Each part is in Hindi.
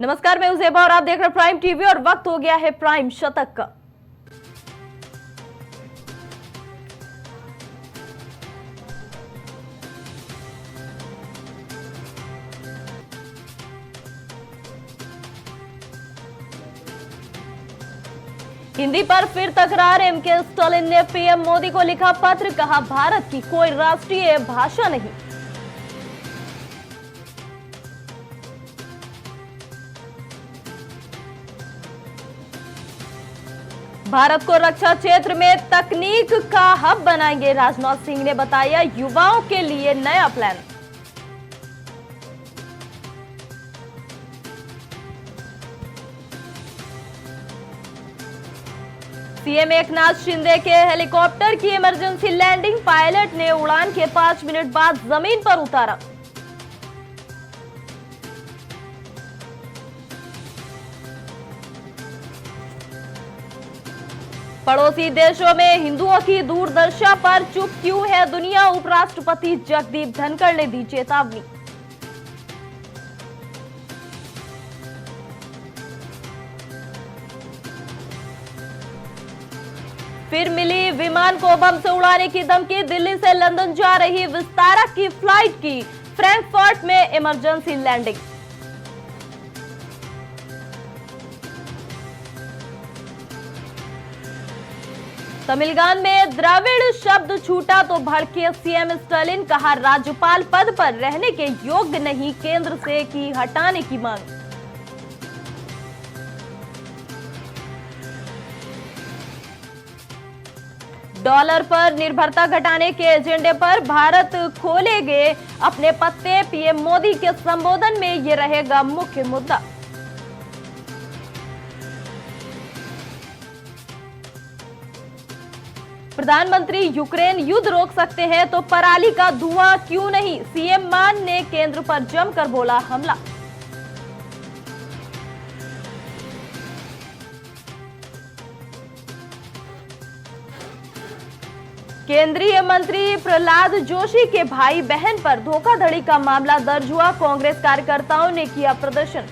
नमस्कार, मैं उजेबा और आप देख रहे हैं प्राइम टीवी और वक्त हो गया है प्राइम शतक का। हिंदी पर फिर तकरार। एमके स्टालिन ने पीएम मोदी को लिखा पत्र, कहा भारत की कोई राष्ट्रीय भाषा नहीं। भारत को रक्षा क्षेत्र में तकनीक का हब बनाएंगे, राजनाथ सिंह ने बताया युवाओं के लिए नया प्लान। सीएम एकनाथ शिंदे के हेलीकॉप्टर की इमरजेंसी लैंडिंग, पायलट ने उड़ान के 5 मिनट बाद जमीन पर उतारा। पड़ोसी देशों में हिंदुओं की दुर्दशा पर चुप क्यों है दुनिया, उपराष्ट्रपति जगदीप धनखड़ ने दी चेतावनी। फिर मिली विमान को बम से उड़ाने की धमकी, दिल्ली से लंदन जा रही विस्तारा की फ्लाइट की फ्रैंकफर्ट में इमरजेंसी लैंडिंग। तमिलगान में द्रविड़ शब्द छूटा तो भड़के सीएम स्टालिन, कहा राज्यपाल पद पर रहने के योग्य नहीं, केंद्र से की हटाने की मांग। डॉलर पर निर्भरता घटाने के एजेंडे पर भारत खोलेंगे अपने पत्ते, पीएम मोदी के संबोधन में ये रहेगा मुख्य मुद्दा। प्रधानमंत्री यूक्रेन युद्ध रोक सकते हैं तो पराली का धुआं क्यों नहीं, सीएम मान ने केंद्र पर जमकर बोला हमला। केंद्रीय मंत्री प्रहलाद जोशी के भाई बहन पर धोखाधड़ी का मामला दर्ज हुआ, कांग्रेस कार्यकर्ताओं ने किया प्रदर्शन।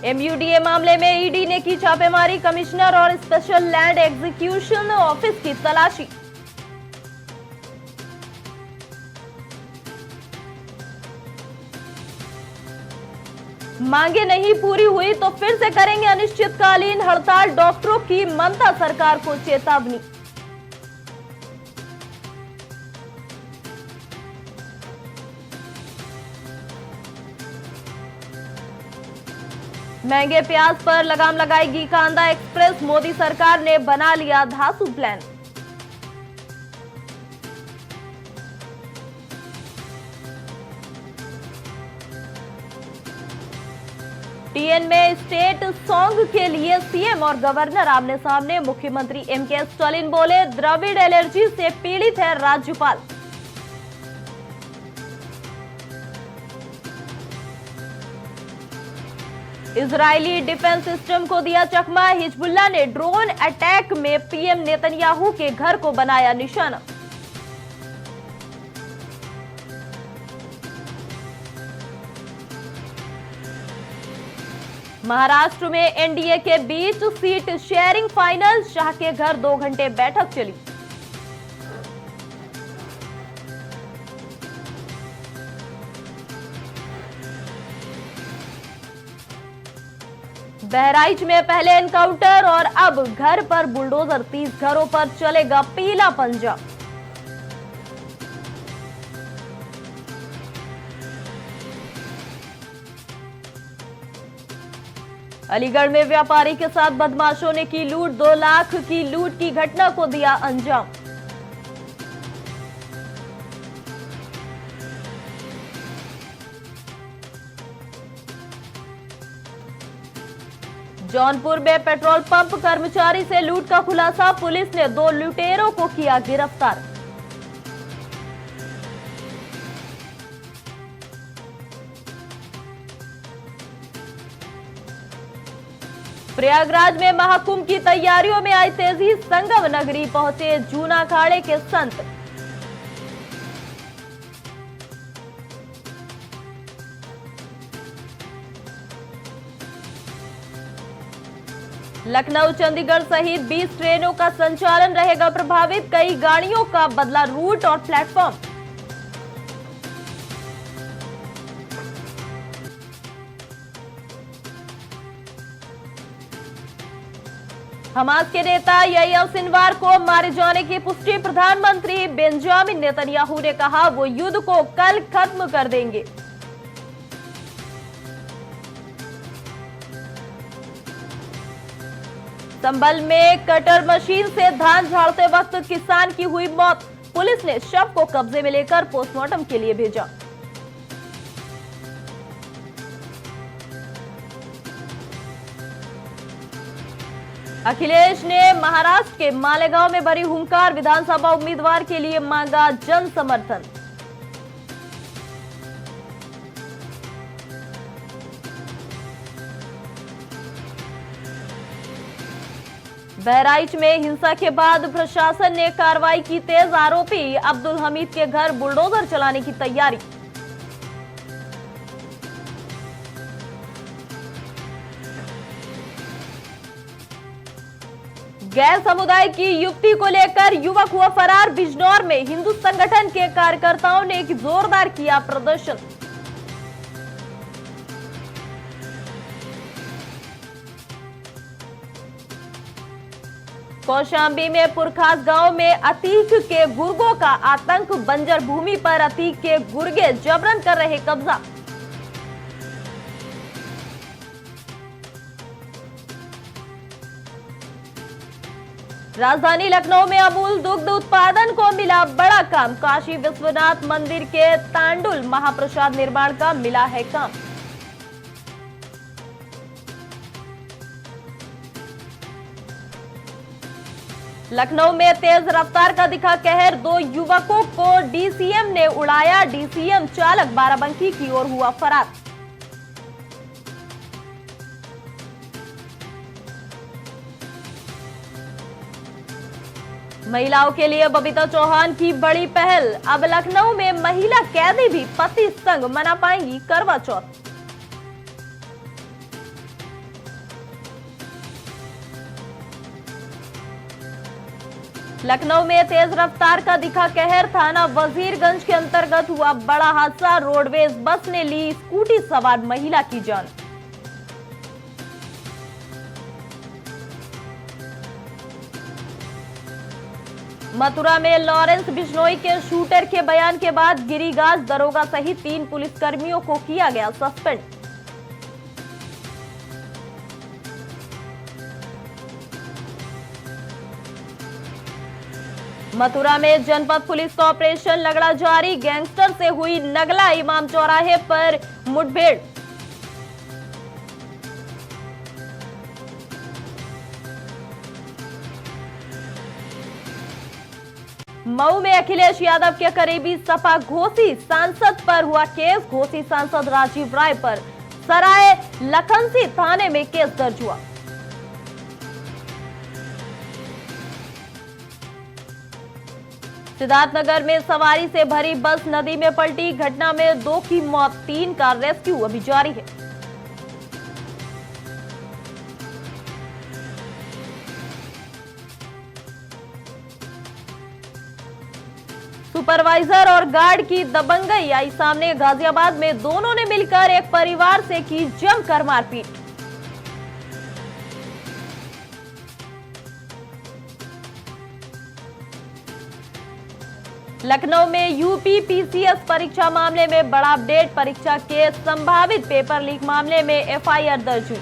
एमयूडीए मामले में ईडी ने की छापेमारी, कमिश्नर और स्पेशल लैंड एग्जीक्यूशन ऑफिस की तलाशी। मांगे नहीं पूरी हुई तो फिर से करेंगे अनिश्चितकालीन हड़ताल, डॉक्टरों की ममता सरकार को चेतावनी। महंगे प्याज पर लगाम लगाएगी कांदा एक्सप्रेस, मोदी सरकार ने बना लिया धासु प्लान। टीएन में स्टेट सॉन्ग के लिए सीएम और गवर्नर आमने सामने, मुख्यमंत्री एमके स्टालिन बोले द्रविड़ एलर्जी से पीड़ित है राज्यपाल। इजरायली डिफेंस सिस्टम को दिया चकमा, हिजबुल्लाह ने ड्रोन अटैक में पीएम नेतन्याहू के घर को बनाया निशाना। महाराष्ट्र में एनडीए के बीच सीट शेयरिंग फाइनल, शाह के घर 2 घंटे बैठक चली। बहराइच में पहले एनकाउंटर और अब घर पर बुलडोजर, 30 घरों पर चलेगा पीला पंजा। अलीगढ़ में व्यापारी के साथ बदमाशों ने की लूट, 2 लाख की लूट की घटना को दिया अंजाम। जौनपुर में पेट्रोल पंप कर्मचारी से लूट का खुलासा, पुलिस ने 2 लुटेरों को किया गिरफ्तार। प्रयागराज में महाकुंभ की तैयारियों में आई तेजी, संगम नगरी पहुंचे जूना अखाड़े के संत। लखनऊ चंडीगढ़ सहित 20 ट्रेनों का संचालन रहेगा प्रभावित, कई गाड़ियों का बदला रूट और प्लेटफॉर्म। हमास के नेता याह्या सिनवार को मारे जाने की पुष्टि, प्रधानमंत्री बेंजामिन नेतन्याहू ने कहा वो युद्ध को कल खत्म कर देंगे। संभल में कटर मशीन से धान झाड़ते वक्त किसान की हुई मौत, पुलिस ने शव को कब्जे में लेकर पोस्टमार्टम के लिए भेजा। अखिलेश ने महाराष्ट्र के मालेगांव में भरी हुंकार, विधानसभा उम्मीदवार के लिए मांगा जन समर्थन। बहराइच में हिंसा के बाद प्रशासन ने कार्रवाई की तेज, आरोपी अब्दुल हमीद के घर बुलडोजर चलाने की तैयारी। गैर समुदाय की युवती को लेकर युवक हुआ फरार, बिजनौर में हिंदू संगठन के कार्यकर्ताओं ने एक जोरदार किया प्रदर्शन। कौशाम्बी में पुरखास गांव में अतीक के गुर्गों का आतंक, बंजर भूमि पर अतीक के गुर्गे जबरन कर रहे कब्जा। राजधानी लखनऊ में अमूल दुग्ध उत्पादन को मिला बड़ा काम, काशी विश्वनाथ मंदिर के तांडुल महाप्रसाद निर्माण का मिला है काम। लखनऊ में तेज रफ्तार का दिखा कहर, 2 युवकों को डीसीएम ने उड़ाया, डीसीएम चालक बाराबंकी की ओर हुआ फरार। महिलाओं के लिए बबीता चौहान की बड़ी पहल, अब लखनऊ में महिला कैदी भी पति संग मना पाएंगी करवा चौथ। लखनऊ में तेज रफ्तार का दिखा कहर, थाना वजीरगंज के अंतर्गत हुआ बड़ा हादसा, रोडवेज बस ने ली स्कूटी सवार महिला की जान। मथुरा में लॉरेंस बिश्नोई के शूटर के बयान के बाद गिरिराज दरोगा सहित 3 पुलिसकर्मियों को किया गया सस्पेंड। मथुरा में जनपद पुलिस का ऑपरेशन लगड़ा जारी, गैंगस्टर से हुई नगला इमाम चौराहे पर मुठभेड़। मऊ में अखिलेश यादव के करीबी सपा घोसी सांसद पर हुआ केस, घोसी सांसद राजीव राय पर सराय लखनसी थाने में केस दर्ज हुआ। सिद्धार्थनगर में सवारी से भरी बस नदी में पलटी, घटना में 2 की मौत, 3 का रेस्क्यू अभी जारी है। सुपरवाइजर और गार्ड की दबंगई आई सामने, गाजियाबाद में दोनों ने मिलकर एक परिवार से की जमकर मारपीट। लखनऊ में यूपी पीसीएस परीक्षा मामले में बड़ा अपडेट, परीक्षा के संभावित पेपर लीक मामले में एफआईआर दर्ज हुई।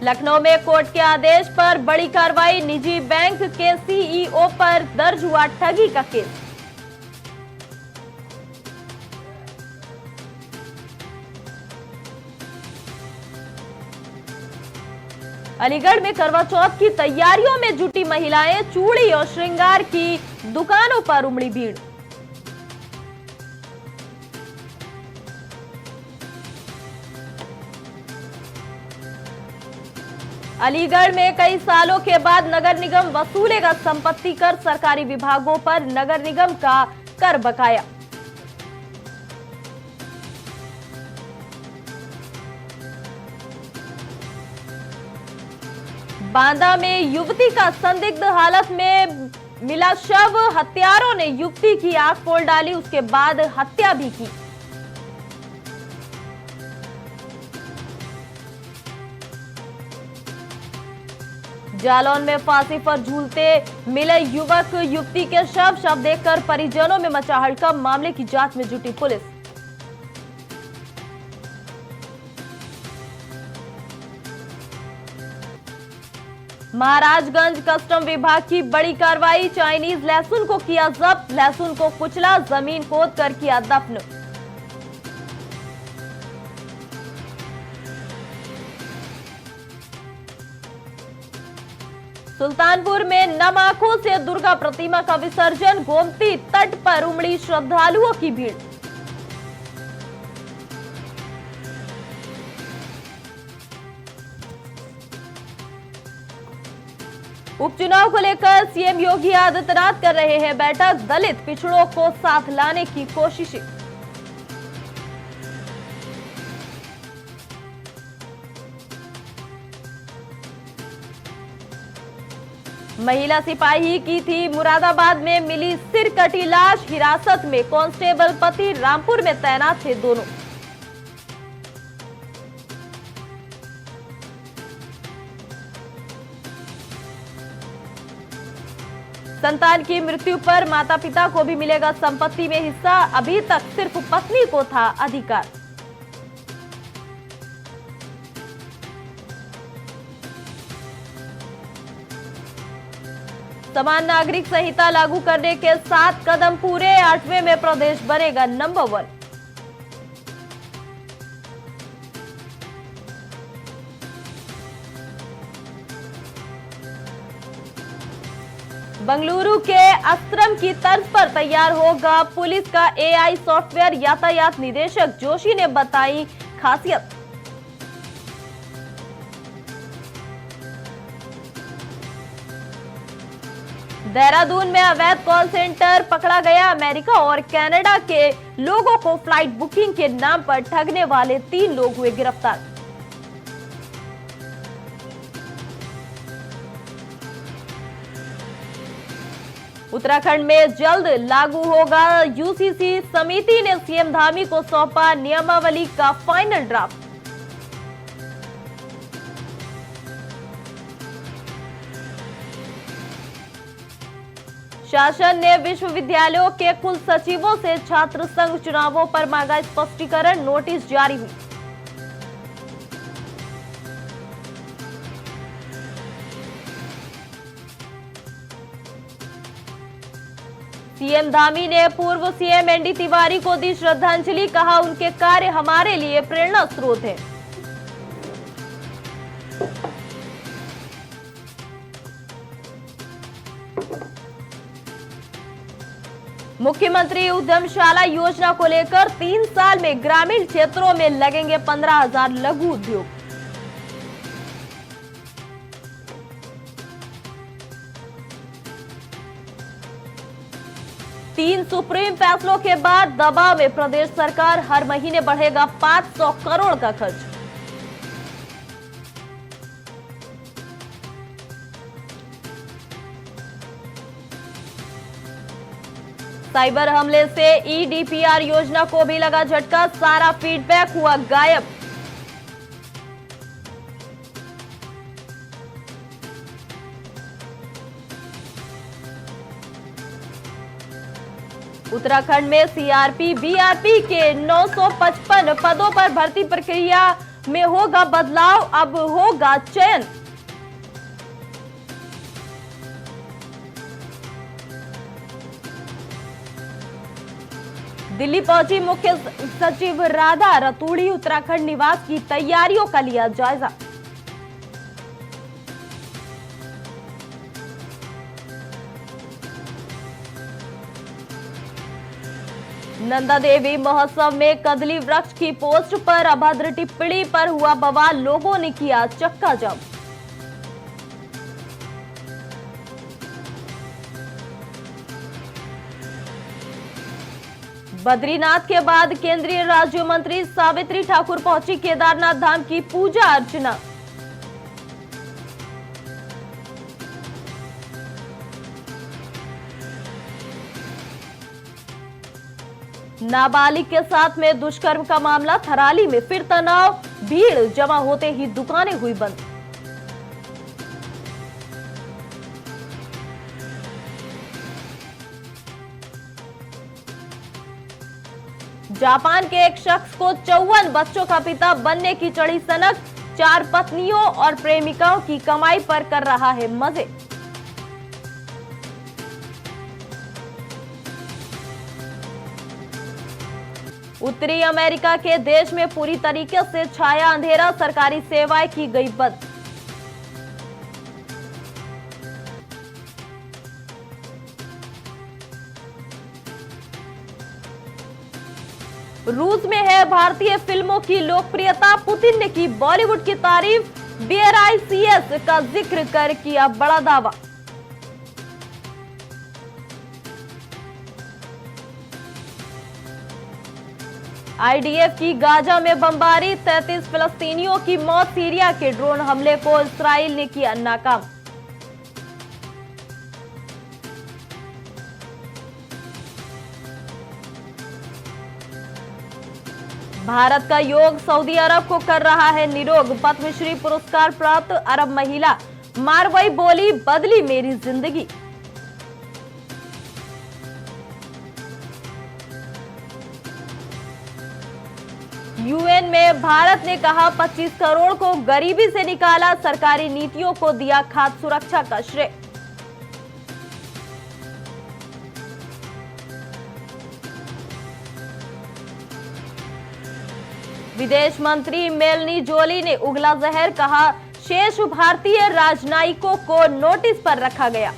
लखनऊ में कोर्ट के आदेश पर बड़ी कार्रवाई, निजी बैंक के सीईओ पर दर्ज हुआ ठगी का केस। अलीगढ़ में करवा चौथ की तैयारियों में जुटी महिलाएं, चूड़ी और श्रृंगार की दुकानों पर उमड़ी भीड़। अलीगढ़ में कई सालों के बाद नगर निगम वसूलेगा संपत्ति कर, सरकारी विभागों पर नगर निगम का कर बकाया। बांदा में युवती का संदिग्ध हालत में मिला शव, हत्यारों ने युवती की आंख फोड़ डाली, उसके बाद हत्या भी की। जालौन में फांसी पर झूलते मिले युवक युवती के शव देखकर परिजनों में मचा हड़कंप, मामले की जांच में जुटी पुलिस। महाराजगंज कस्टम विभाग की बड़ी कार्रवाई, चाइनीज लहसुन को किया जब्त, लहसुन को कुचला, जमीन खोद कर किया दफन। सुल्तानपुर में नम आंखों से दुर्गा प्रतिमा का विसर्जन, गोमती तट पर उमड़ी श्रद्धालुओं की भीड़। उपचुनाव को लेकर सीएम योगी आदित्यनाथ कर रहे हैं बैठक, दलित पिछड़ों को साथ लाने की कोशिशें। महिला सिपाही की थी मुरादाबाद में मिली सिर कटी लाश, हिरासत में कांस्टेबल पति, रामपुर में तैनात थे दोनों। संतान की मृत्यु पर माता पिता को भी मिलेगा संपत्ति में हिस्सा, अभी तक सिर्फ पत्नी को था अधिकार। समान नागरिक संहिता लागू करने के 7 कदम पूरे, 8वें में प्रदेश बनेगा नंबर 1। बंगलुरु के अस्त्रम की तर्ज पर तैयार होगा पुलिस का एआई सॉफ्टवेयर, यातायात निदेशक जोशी ने बताई खासियत। देहरादून में अवैध कॉल सेंटर पकड़ा गया, अमेरिका और कनाडा के लोगों को फ्लाइट बुकिंग के नाम पर ठगने वाले 3 लोग हुए गिरफ्तार। उत्तराखंड में जल्द लागू होगा यूसीसी, समिति ने सीएम धामी को सौंपा नियमावली का फाइनल ड्राफ्ट। शासन ने विश्वविद्यालयों के कुल सचिवों से छात्र संघ चुनावों पर मांगा स्पष्टीकरण, नोटिस जारी हुई। सीएम धामी ने पूर्व सीएम एनडी तिवारी को दी श्रद्धांजलि, कहा उनके कार्य हमारे लिए प्रेरणा स्रोत है। मुख्यमंत्री उद्यमशाला योजना को लेकर 3 साल में ग्रामीण क्षेत्रों में लगेंगे 15,000 लघु उद्योग। तीन सुप्रीम फैसलों के बाद दबाव में प्रदेश सरकार, हर महीने बढ़ेगा 500 करोड़ का खर्च। साइबर हमले से ईडीपीआर योजना को भी लगा झटका, सारा फीडबैक हुआ गायब। उत्तराखंड में सीआरपी बीआरपी के 955 पदों पर भर्ती प्रक्रिया में होगा बदलाव, अब होगा चयन। दिल्ली पहुंची मुख्य सचिव राधा रतूड़ी, उत्तराखंड निवास की तैयारियों का लिया जायजा। नंदा देवी महोत्सव में कदली वृक्ष की पोस्ट पर अभद्र टिप्पणी पर हुआ बवाल, लोगों ने किया चक्का जाम। बद्रीनाथ के बाद केंद्रीय राज्य मंत्री सावित्री ठाकुर पहुंची केदारनाथ धाम की पूजा अर्चना। नाबालिग के साथ में दुष्कर्म का मामला, थराली में फिर तनाव, भीड़ जमा होते ही दुकानें हुई बंद। जापान के एक शख्स को 54 बच्चों का पिता बनने की चढ़ी सनक, 4 पत्नियों और प्रेमिकाओं की कमाई पर कर रहा है मजे। उत्तरी अमेरिका के देश में पूरी तरीके से छाया अंधेरा, सरकारी सेवाएं की गई बंद। रूस में है भारतीय फिल्मों की लोकप्रियता, पुतिन ने की बॉलीवुड की तारीफ, BRICS का जिक्र कर किया बड़ा दावा। IDF की गाजा में बमबारी, 33 फिलिस्तीनियों की मौत, सीरिया के ड्रोन हमले को इस्राइल ने किया नाकाम। भारत का योग सऊदी अरब को कर रहा है निरोग, पद्मश्री पुरस्कार प्राप्त अरब महिला मारवई बोली, बदली मेरी जिंदगी। UN में भारत ने कहा 25 करोड़ को गरीबी से निकाला, सरकारी नीतियों को दिया खाद्य सुरक्षा का श्रेय। विदेश मंत्री मेलनी जोली ने उगला जहर, कहा शेष भारतीय राजनयिकों को नोटिस पर रखा गया।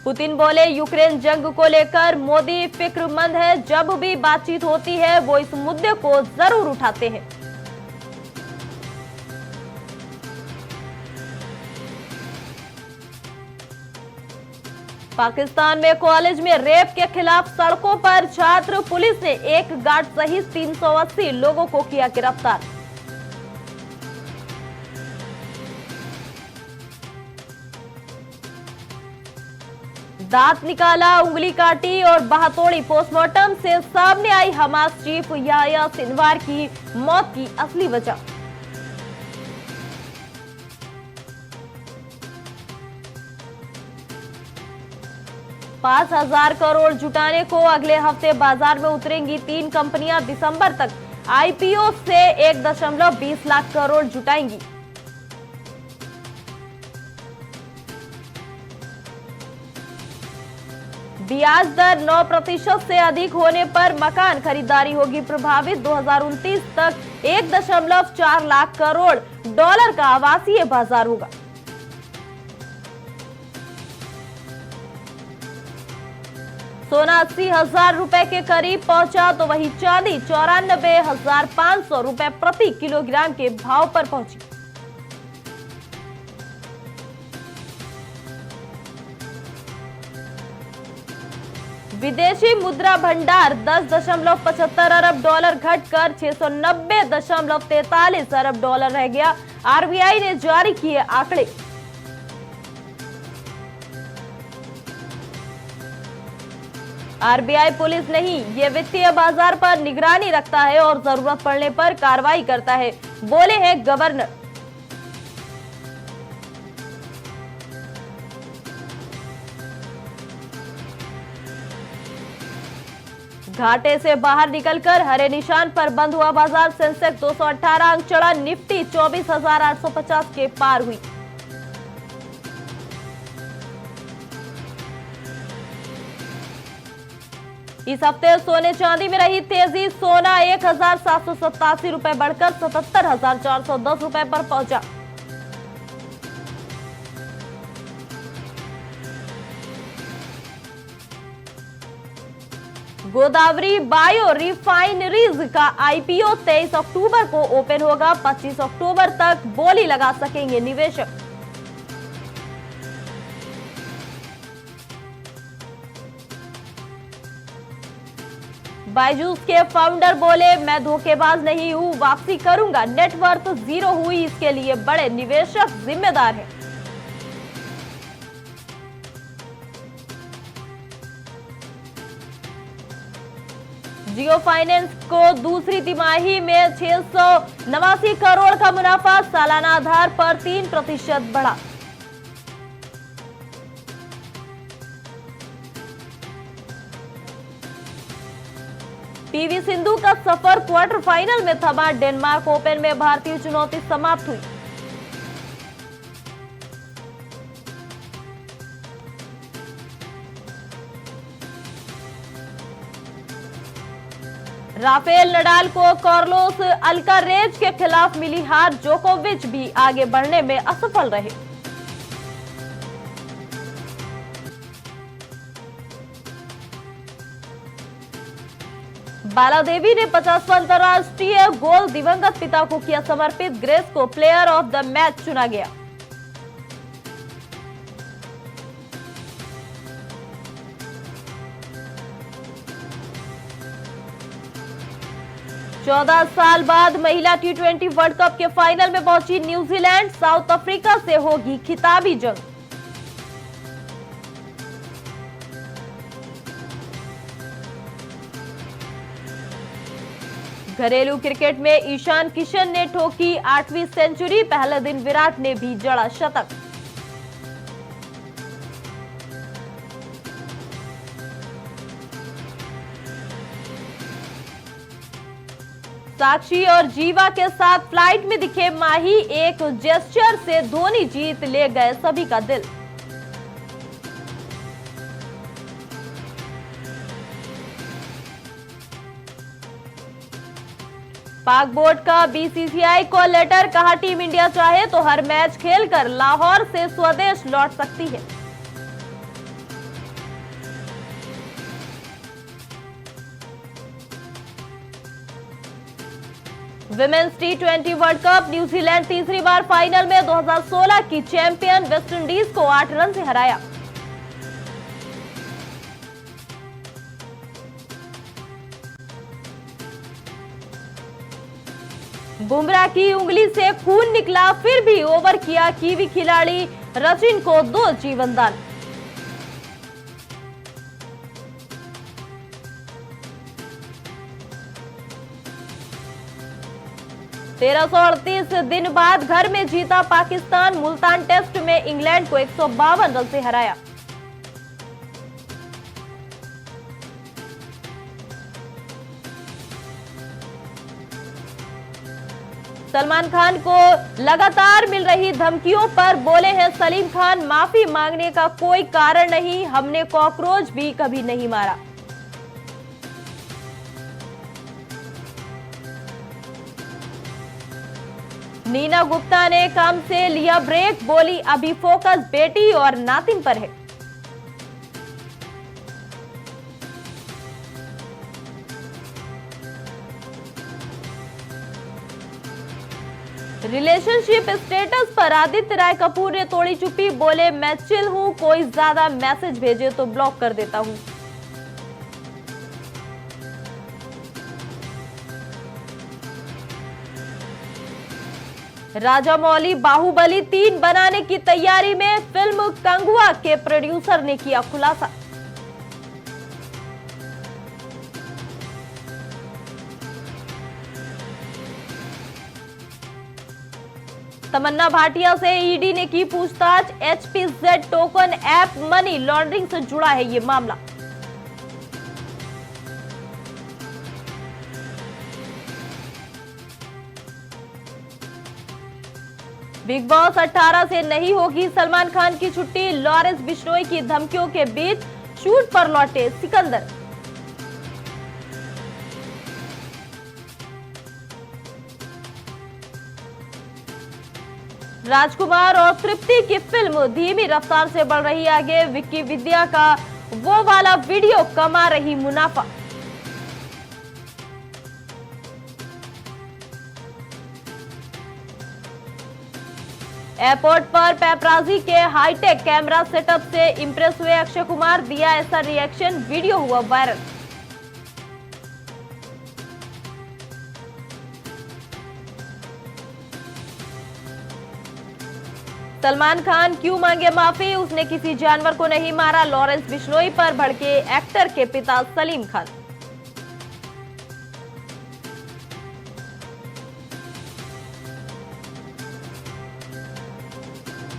पुतिन बोले यूक्रेन जंग को लेकर मोदी फिक्रमंद है, जब भी बातचीत होती है वो इस मुद्दे को जरूर उठाते हैं। पाकिस्तान में कॉलेज में रेप के खिलाफ सड़कों पर छात्र, पुलिस ने एक गार्ड सहित 380 लोगों को किया गिरफ्तार। दांत निकाला, उंगली काटी और बाहतोड़ी, पोस्टमार्टम से सामने आई हमास चीफ याह्या सिनवार की मौत की असली वजह। $5,000 करोड़ जुटाने को अगले हफ्ते बाजार में उतरेंगी 3 कंपनियां, दिसंबर तक IPO से 1.20 लाख करोड़ जुटाएंगी। ब्याज दर 9% से अधिक होने पर मकान खरीदारी होगी प्रभावित, 2029 तक 1.4 लाख करोड़ डॉलर का आवासीय बाजार होगा। सोना 80,000 रुपए के करीब पहुंचा तो वही चांदी 94,500 रुपए प्रति किलोग्राम के भाव पर पहुंची। विदेशी मुद्रा भंडार 10.75 अरब डॉलर घटकर 690.43 अरब डॉलर रह गया, RBI ने जारी किए आंकड़े। RBI पुलिस नहीं, ये वित्तीय बाजार पर निगरानी रखता है और जरूरत पड़ने पर कार्रवाई करता है, बोले हैं गवर्नर। घाटे से बाहर निकलकर हरे निशान पर बंद हुआ बाजार, सेंसेक्स 218 अंक चढ़ा, निफ्टी 24,850 के पार हुई। इस हफ्ते सोने चांदी में रही तेजी, सोना 1,787 रुपए बढ़कर 77,410 रुपए पर पहुंचा। गोदावरी बायो रिफाइनरीज का IPO 23 अक्टूबर को ओपन होगा, 25 अक्टूबर तक बोली लगा सकेंगे निवेशक। बायजूस के फाउंडर बोले, मैं धोखेबाज नहीं हूं, वापसी करूंगा। नेटवर्थ जीरो हुई, इसके लिए बड़े निवेशक जिम्मेदार हैं। जियो फाइनेंस को दूसरी तिमाही में 689 करोड़ का मुनाफा, सालाना आधार पर 3% बढ़ा। पीवी सिंधु का सफर क्वार्टर फाइनल में थमा, डेनमार्क ओपन में भारतीय चुनौती समाप्त हुई। राफेल नडाल को कार्लोस अल्कारेज के खिलाफ मिली हार, जोकोविच भी आगे बढ़ने में असफल रहे। बालादेवी ने 50वां अंतरराष्ट्रीय गोल दिवंगत पिता को किया समर्पित, ग्रेस को प्लेयर ऑफ द मैच चुना गया। चौदह साल बाद महिला टी20 वर्ल्ड कप के फाइनल में पहुंची न्यूजीलैंड, साउथ अफ्रीका से होगी खिताबी जंग। घरेलू क्रिकेट में ईशान किशन ने ठोकी 8वीं सेंचुरी, पहले दिन विराट ने भी जड़ा शतक। साक्षी और जीवा के साथ फ्लाइट में दिखे माही, एक जेस्चर से धोनी जीत ले गए सभी का दिल। पाक बोर्ड का बीसीसीआई को लेटर, कहा टीम इंडिया चाहे तो हर मैच खेलकर लाहौर से स्वदेश लौट सकती है। विमेंस टी20 वर्ल्ड कप, न्यूजीलैंड तीसरी बार फाइनल में 2016 की चैंपियन वेस्टइंडीज को 8 रन से हराया। बुमराह की उंगली से खून निकला, फिर भी ओवर किया कीवी खिलाड़ी रचिन को 2 जीवन दान। तेरह 138 दिन बाद घर में जीता पाकिस्तान, मुल्तान टेस्ट में इंग्लैंड को 152 रन से हराया। सलमान खान को लगातार मिल रही धमकियों पर बोले हैं सलीम खान, माफी मांगने का कोई कारण नहीं, हमने कॉकरोच भी कभी नहीं मारा। नीना गुप्ता ने काम से लिया ब्रेक, बोली अभी फोकस बेटी और नातिन पर है। रिलेशनशिप स्टेटस पर आदित्य राय कपूर ने तोड़ी चुप्पी, बोले मैं चिल हूं, कोई ज्यादा मैसेज भेजे तो ब्लॉक कर देता हूं। राजामौली बाहुबली 3 बनाने की तैयारी में, फिल्म कंगुआ के प्रोड्यूसर ने किया खुलासा। तमन्ना भाटिया से ईडी ने की पूछताछ, HPZ token app money laundering से जुड़ा है ये मामला। बिग बॉस 18 से नहीं होगी सलमान खान की छुट्टी, लॉरेंस बिश्नोई की धमकियों के बीच शूट पर लौटे सिकंदर। राजकुमार और तृप्ति की फिल्म धीमी रफ्तार से बढ़ रही आगे, विक्की विद्या का वो वाला वीडियो कमा रही मुनाफा। एयरपोर्ट पर पेपराजी के हाईटेक कैमरा सेटअप से इंप्रेस हुए अक्षय कुमार, दिया ऐसा रिएक्शन, वीडियो हुआ वायरल। सलमान खान क्यों मांगे माफी, उसने किसी जानवर को नहीं मारा, लॉरेंस बिश्नोई पर भड़के एक्टर के पिता सलीम खान।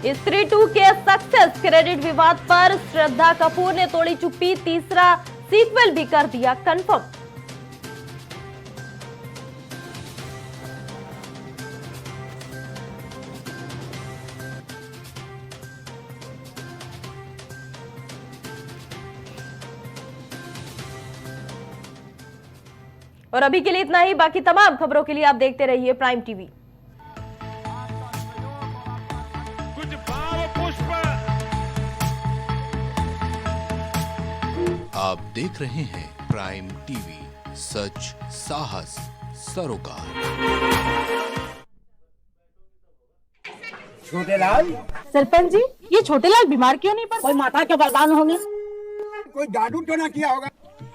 स्त्री 2 के सक्सेस क्रेडिट विवाद पर श्रद्धा कपूर ने तोड़ी चुप्पी, तीसरा सीक्वल भी कर दिया कंफर्म। और अभी के लिए इतना ही, बाकी तमाम खबरों के लिए आप देखते रहिए प्राइम टीवी। कुछ भाव पुष्प। आप देख रहे हैं प्राइम टीवी, सच साहस सरोकार। छोटे लाल, सरपंच जी, ये छोटे लाल बीमार क्यों नहीं पड़े? कोई माता के वरदान होंगे, कोई जादू तो ना किया होगा।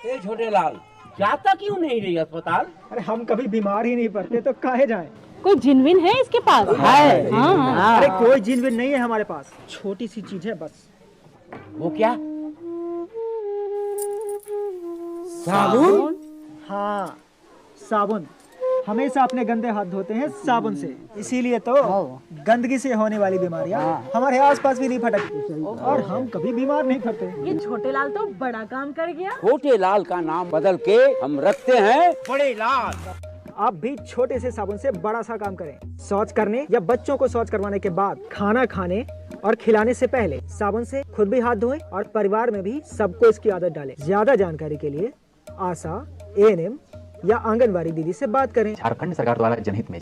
ए छोटे लाल, जाता क्यों नहीं रही अस्पताल? अरे हम कभी बीमार ही नहीं पड़ते तो काहे जाएं? कोई जिनविन है इसके पास? है। हाँ। अरे कोई जिनविन नहीं है हमारे पास, छोटी सी चीज है बस। वो क्या? साबुन? हाँ, साबुन। हमेशा अपने गंदे हाथ धोते हैं साबुन से, इसीलिए तो गंदगी से होने वाली बीमारियां हमारे आसपास भी नहीं फटकती और हम कभी बीमार नहीं पड़ते। ये छोटे लाल तो बड़ा काम कर गया। छोटे लाल का नाम बदल के हम रखते हैं बड़े लाल। आप भी छोटे से साबुन से बड़ा सा काम करें। शौच करने या बच्चों को शौच करवाने के बाद, खाना खाने और खिलाने से पहले साबुन से खुद भी हाथ धोएं और परिवार में भी सबको इसकी आदत डालें। ज्यादा जानकारी के लिए आशा, एएनएम या आंगनवाड़ी दीदी से बात करें। झारखंड सरकार द्वारा जनहित में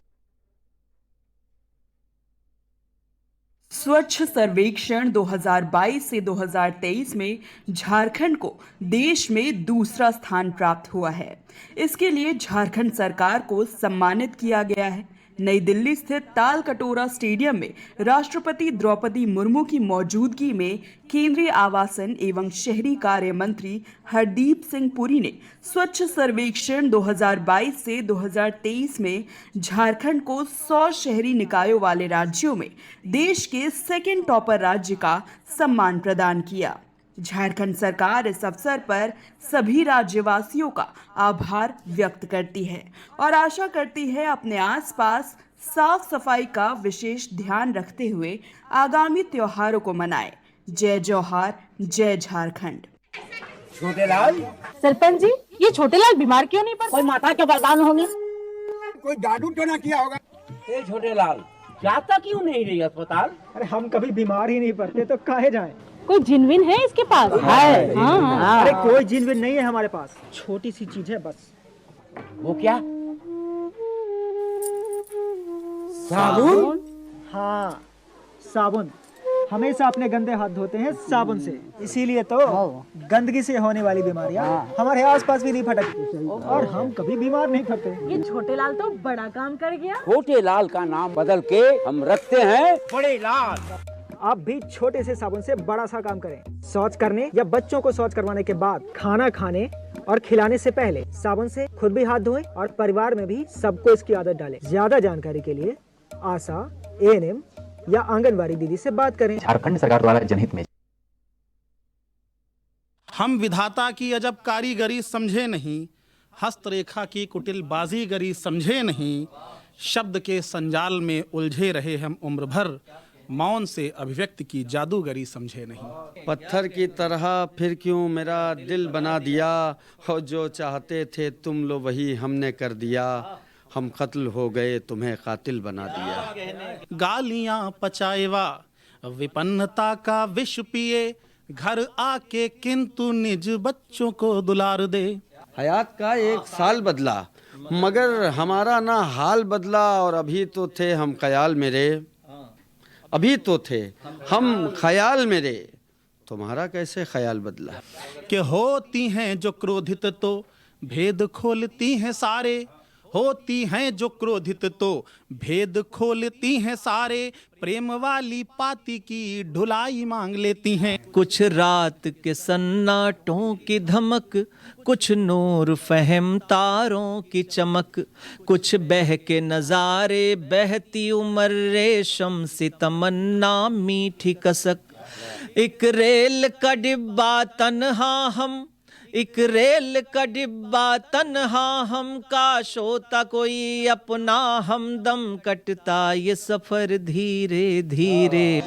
स्वच्छ सर्वेक्षण 2022 से 2023 में झारखंड को देश में दूसरा स्थान प्राप्त हुआ है। इसके लिए झारखंड सरकार को सम्मानित किया गया है। नई दिल्ली स्थित ताल कटोरा स्टेडियम में राष्ट्रपति द्रौपदी मुर्मू की मौजूदगी में केंद्रीय आवासन एवं शहरी कार्य मंत्री हरदीप सिंह पुरी ने स्वच्छ सर्वेक्षण 2022 से 2023 में झारखंड को 100 शहरी निकायों वाले राज्यों में देश के सेकंड टॉपर राज्य का सम्मान प्रदान किया। झारखंड सरकार इस अवसर पर सभी राज्यवासियों का आभार व्यक्त करती है और आशा करती है अपने आसपास साफ सफाई का विशेष ध्यान रखते हुए आगामी त्योहारों को मनाए। जय जौहार, जय झारखंड। छोटे लाल, सरपंच जी, ये छोटे लाल बीमार क्यों नहीं पड़े? कोई माता के वरदान होंगे, कोई जादू तो ना किया होगा। ए छोटे लाल, जाता क्यों नहीं रही अस्पताल? अरे हम कभी बीमार ही नहीं पड़ते तो काहे जाएं? कोई जिनविन है इसके पास? है। हाँ। अरे कोई जिनविन नहीं है हमारे पास, छोटी सी चीज है बस। वो क्या? साबुन? हाँ, साबुन। हमेशा अपने गंदे हाथ धोते हैं साबुन से, इसीलिए तो गंदगी से होने वाली बीमारियां हमारे आसपास भी नहीं फटकती और हम कभी बीमार नहीं पड़ते। ये छोटे लाल तो बड़ा काम कर गया। छोटे लाल का नाम बदल के हम रखते हैं बड़े लाल। आप भी छोटे से साबुन से बड़ा सा काम करें। शौच करने या बच्चों को शौच करवाने के बाद, खाना खाने और खिलाने से पहले साबुन से खुद भी हाथ धोएं और परिवार में भी सबको इसकी आदत डालें। ज्यादा जानकारी के लिए आशा, एएनएम या आंगनवाड़ी दीदी से बात करें। झारखंड सरकार द्वारा जनहित में हम विधाता की अजब कारीगरी समझे नहीं, हस्तरेखा की कुटिल बाजीगरी समझे नहीं, शब्द के संजाल में उलझे रहे हम उम्र भर, मौन से अभिव्यक्ति की जादूगरी समझे नहीं। पत्थर की तरह फिर क्यों मेरा दिल बना दिया, हो जो चाहते थे तुम लो वही हमने कर दिया, हम कत्ल हो गए तुम्हें कातिल बना दिया। गालियां पचाएवा विपन्नता का विष पिए, घर आके किंतु निज बच्चों को दुलार दे। हयात का एक साल बदला मगर हमारा ना हाल बदला, और अभी तो थे हम ख्याल मेरे, अभी तो थे हम ख्याल मेरे, तुम्हारा कैसे ख्याल बदला। कि होती हैं जो क्रोधित तो भेद खोलती हैं सारे, होती हैं जो क्रोधित तो भेद खोलती हैं सारे, प्रेम वाली पाती की ढुलाई मांग लेती हैं। कुछ रात के सन्नाटों की धमक, कुछ नूर फहम तारों की चमक, कुछ बह के नजारे, बहती उम्र रेशम सी तमन्ना मीठी कसक। एक रेल का डिब्बा तन्हा हम, एक रेल का डिब्बा तन्हा हम, काश होता कोई अपना हमदम, कटता ये सफर धीरे धीरे।